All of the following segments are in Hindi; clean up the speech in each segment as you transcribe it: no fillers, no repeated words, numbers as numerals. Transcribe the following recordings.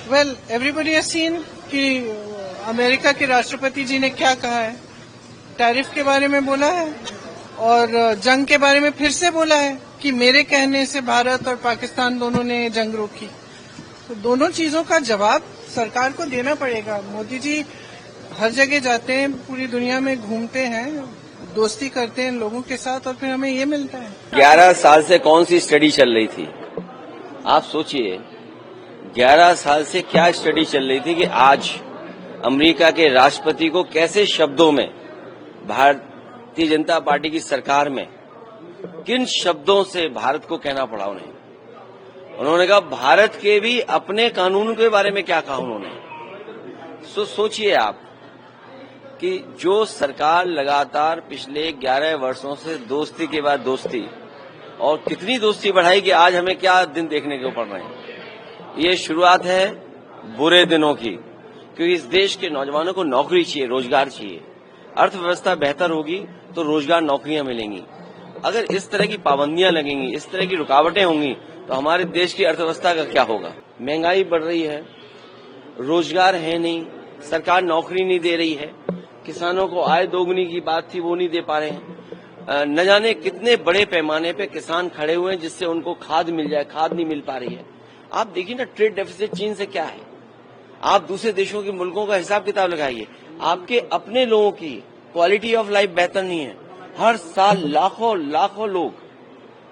वेल, एवरीबडी हैज सीन कि अमेरिका के राष्ट्रपति जी ने क्या कहा है। टैरिफ के बारे में बोला है और जंग के बारे में फिर से बोला है कि मेरे कहने से भारत और पाकिस्तान दोनों ने जंग रोकी। तो दोनों चीजों का जवाब सरकार को देना पड़ेगा। मोदी जी हर जगह जाते हैं, पूरी दुनिया में घूमते हैं, दोस्ती करते हैं लोगों के साथ और फिर हमें ये मिलता है। 11 साल से कौन सी स्टडी चल रही थी? आप सोचिए, 11 साल से क्या स्टडी चल रही थी कि आज अमेरिका के राष्ट्रपति को कैसे शब्दों में भारतीय जनता पार्टी की सरकार में किन शब्दों से भारत को कहना पड़ा उन्हें। उन्होंने कहा भारत के भी अपने कानूनों के बारे में क्या कहा उन्होंने। सोचिए आप कि जो सरकार लगातार पिछले 11 वर्षों से दोस्ती के बाद दोस्ती और कितनी दोस्ती बढ़ाई कि आज हमें क्या दिन देखने को पड़ रहे हैं। ये शुरुआत है बुरे दिनों की, क्योंकि इस देश के नौजवानों को नौकरी चाहिए, रोजगार चाहिए। अर्थव्यवस्था बेहतर होगी तो रोजगार, नौकरियां मिलेंगी। अगर इस तरह की पाबंदियां लगेंगी, इस तरह की रुकावटें होंगी तो हमारे देश की अर्थव्यवस्था का क्या होगा। महंगाई बढ़ रही है, रोजगार है नहीं, सरकार नौकरी नहीं दे रही है, किसानों को आय दोगुनी की बात थी वो नहीं दे पा रहे हैं। न जाने कितने बड़े पैमाने पे किसान खड़े हुए हैं जिससे उनको खाद मिल जाए, खाद नहीं मिल पा रही है। आप देखिए ना, ट्रेड डेफिसिट चीन से क्या है। आप दूसरे देशों के मुल्कों का हिसाब किताब लगाइए, आपके अपने लोगों की क्वालिटी ऑफ लाइफ बेहतर नहीं है। हर साल लाखों लाखों लोग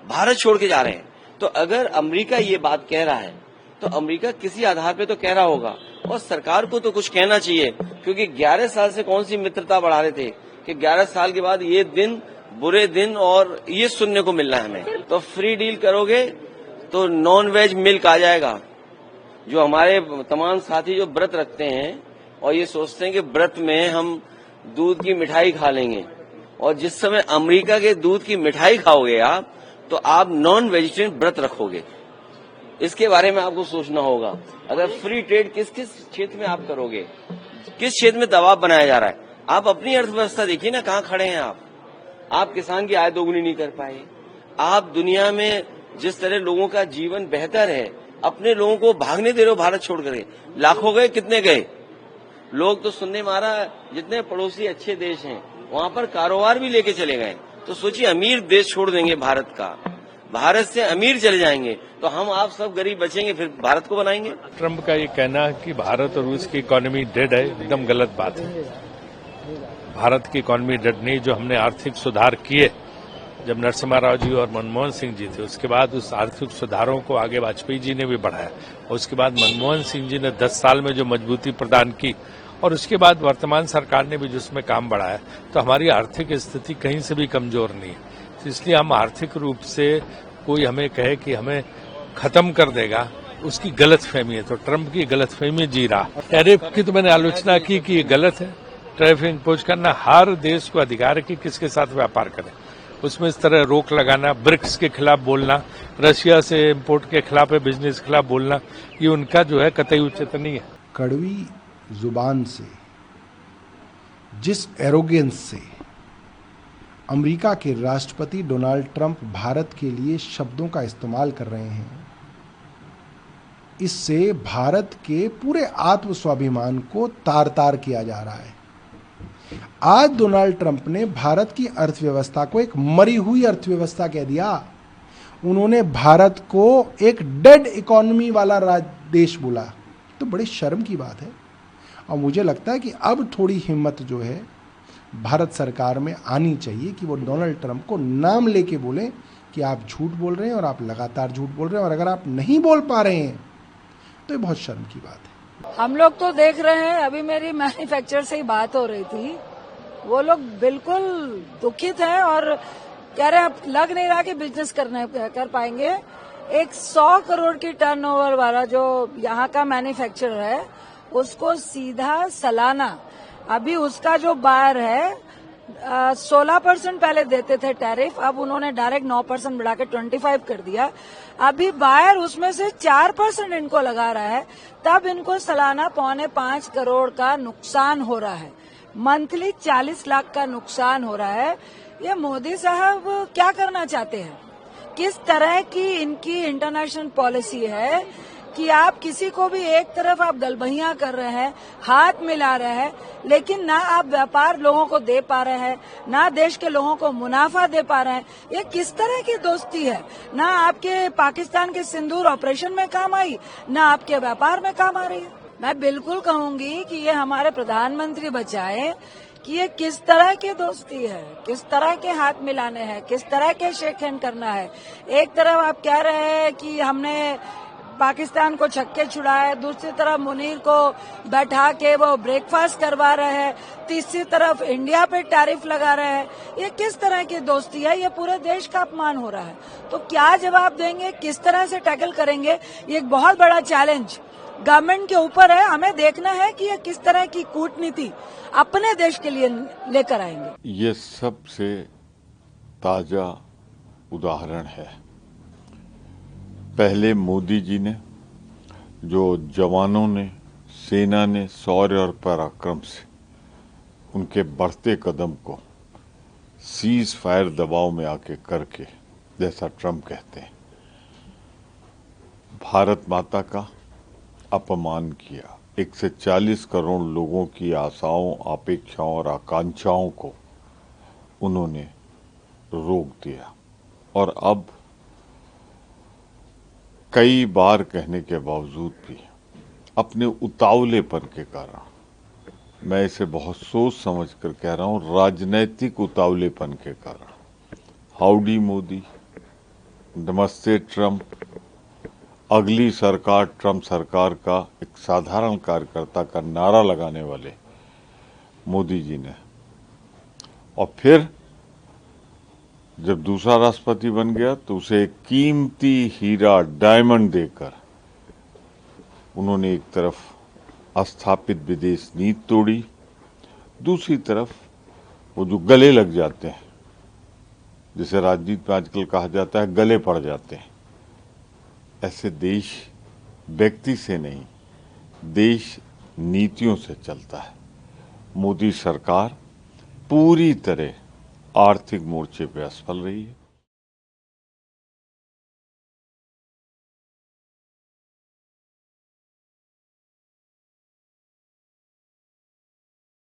भारत छोड़ के जा रहे हैं। तो अगर अमेरिका ये बात कह रहा है तो अमेरिका किसी आधार पे तो कह रहा होगा और सरकार को तो कुछ कहना चाहिए, क्योंकि 11 साल से कौन सी मित्रता बढ़ा रहे थे कि 11 साल के बाद ये दिन, बुरे दिन और ये सुनने को मिल रहा है हमें। तो फ्री डील करोगे तो नॉन वेज मिल्क आ जाएगा। जो हमारे तमाम साथी जो व्रत रखते हैं और ये सोचते हैं कि व्रत में हम दूध की मिठाई खा लेंगे, और जिस समय अमेरिका के दूध की मिठाई खाओगे आप तो आप नॉन वेजिटेरियन व्रत रखोगे। इसके बारे में आपको सोचना होगा। अगर फ्री ट्रेड किस किस क्षेत्र में आप करोगे, किस क्षेत्र में दबाव बनाया जा रहा है। आप अपनी अर्थव्यवस्था देखिए ना, कहाँ खड़े हैं आप किसान की आय दोगुनी नहीं कर पाए। आप दुनिया में जिस तरह लोगों का जीवन बेहतर है, अपने लोगों को भागने दे रहे हो भारत छोड़कर। लाखों गए, कितने गए लोग तो सुनने में आ रहा है, जितने पड़ोसी अच्छे देश हैं वहां पर कारोबार भी लेके चले गए। तो सोचिए, अमीर देश छोड़ देंगे भारत का, भारत से अमीर चले जाएंगे तो हम आप सब गरीब बचेंगे, फिर भारत को बनाएंगे। ट्रंप का ये कहना है कि भारत और रूस की इकोनॉमी डेड है, एकदम गलत बात है। भारत की इकोनॉमी डेड नहीं। जो हमने आर्थिक सुधार किए जब नरसिम्हा राव जी और मनमोहन सिंह जी थे, उसके बाद उस आर्थिक सुधारों को आगे वाजपेयी जी ने भी बढ़ाया, और उसके बाद मनमोहन सिंह जी ने 10 साल में जो मजबूती प्रदान की, और उसके बाद वर्तमान सरकार ने भी जिसमें काम बढ़ाया, तो हमारी आर्थिक स्थिति कहीं से भी कमजोर नहीं है। तो इसलिए हम आर्थिक रूप से कोई हमें कहे कि हमें खत्म कर देगा, उसकी गलत फहमी है। तो ट्रंप की गलत फहमी जी रहा। टैरिफ की तो मैंने आलोचना की कि ये गलत है। टैरिफ इम्पोज करना, हर देश को अधिकार है कि किसके साथ व्यापार करे, उसमें इस तरह रोक लगाना, ब्रिक्स के खिलाफ बोलना, रशिया से इम्पोर्ट के खिलाफ है, बिजनेस के खिलाफ बोलना, ये उनका जो है कतई उचित नहीं है। कड़वी जुबान से, जिस एरोगेंस से अमेरिका के राष्ट्रपति डोनाल्ड ट्रंप भारत के लिए शब्दों का इस्तेमाल कर रहे हैं, इससे भारत के पूरे आत्मस्वाभिमान को तार तार किया जा रहा है। आज डोनाल्ड ट्रंप ने भारत की अर्थव्यवस्था को एक मरी हुई अर्थव्यवस्था कह दिया। उन्होंने भारत को एक डेड इकोनॉमी वाला देश बोला। तो बड़ी शर्म की बात है। और मुझे लगता है कि अब थोड़ी हिम्मत जो है भारत सरकार में आनी चाहिए कि वो डोनाल्ड ट्रंप को नाम लेके बोलें कि आप झूठ बोल रहे हैं और आप लगातार झूठ बोल रहे हैं, और अगर आप नहीं बोल पा रहे हैं तो ये बहुत शर्म की बात है। हम लोग तो देख रहे हैं, अभी मेरी मैन्युफैक्चरर से ही बात हो रही थी, वो लोग बिल्कुल दुखित हैं और कह रहे हैं अब लग नहीं रहा कि बिजनेस कर पाएंगे। एक 100 करोड़ की टर्नओवर वाला जो यहाँ का मैन्युफैक्चरर है, उसको सीधा सालाना, अभी उसका जो बायर है 16% पहले देते थे टैरिफ, अब उन्होंने डायरेक्ट 9% बढ़ा के 25 कर दिया। अभी बायर उसमें से 4% इनको लगा रहा है, तब इनको सालाना 4.25 करोड़ का नुकसान हो रहा है। मंथली 40 लाख का नुकसान हो रहा है। ये मोदी साहब क्या करना चाहते हैं? किस तरह की इनकी इंटरनेशनल पॉलिसी है कि आप किसी को भी एक तरफ आप गलबहियां कर रहे हैं, हाथ मिला रहे हैं, लेकिन ना आप व्यापार लोगों को दे पा रहे हैं, ना देश के लोगों को मुनाफा दे पा रहे हैं। ये किस तरह की दोस्ती है? ना आपके पाकिस्तान के सिंदूर ऑपरेशन में काम आई, ना आपके व्यापार में काम आ रही है। मैं बिल्कुल कहूंगी कि ये हमारे प्रधानमंत्री बचाए कि ये किस तरह की दोस्ती है, किस तरह के हाथ मिलाने हैं, किस तरह के शेक हैंड करना है। एक तरफ आप कह रहे हैं कि हमने पाकिस्तान को छक्के छुड़ाए, दूसरी तरफ मुनीर को बैठा के वो ब्रेकफास्ट करवा रहे हैं, तीसरी तरफ इंडिया पे टैरिफ लगा रहे हैं। ये किस तरह की दोस्ती है? ये पूरे देश का अपमान हो रहा है। तो क्या जवाब देंगे, किस तरह से टैकल करेंगे? ये एक बहुत बड़ा चैलेंज गवर्नमेंट के ऊपर है। हमें देखना है कि ये किस तरह की कूटनीति अपने देश के लिए लेकर आएंगे। ये सबसे ताजा उदाहरण है। पहले मोदी जी ने, जो जवानों ने, सेना ने शौर्य और पराक्रम से उनके बढ़ते कदम को सीज फायर दबाव में आके करके, जैसा ट्रम्प कहते हैं, भारत माता का अपमान किया। 140 करोड़ लोगों की आशाओं, अपेक्षाओं और आकांक्षाओं को उन्होंने रोक दिया। और अब कई बार कहने के बावजूद भी अपने उतावलेपन के कारण, मैं इसे बहुत सोच समझ कर कह रहा हूं, राजनैतिक उतावलेपन के कारण, हाउडी मोदी, नमस्ते ट्रम्प, अगली सरकार ट्रम्प सरकार का एक साधारण कार्यकर्ता का नारा लगाने वाले मोदी जी ने, और फिर जब दूसरा राष्ट्रपति बन गया तो उसे एक कीमती हीरा, डायमंड देकर उन्होंने एक तरफ स्थापित विदेश नीति तोड़ी, दूसरी तरफ वो जो गले लग जाते हैं, जिसे राजनीति में आजकल कहा जाता है गले पड़ जाते हैं, ऐसे देश व्यक्ति से नहीं, देश नीतियों से चलता है। मोदी सरकार पूरी तरह आर्थिक मोर्चे पे असफल रही है।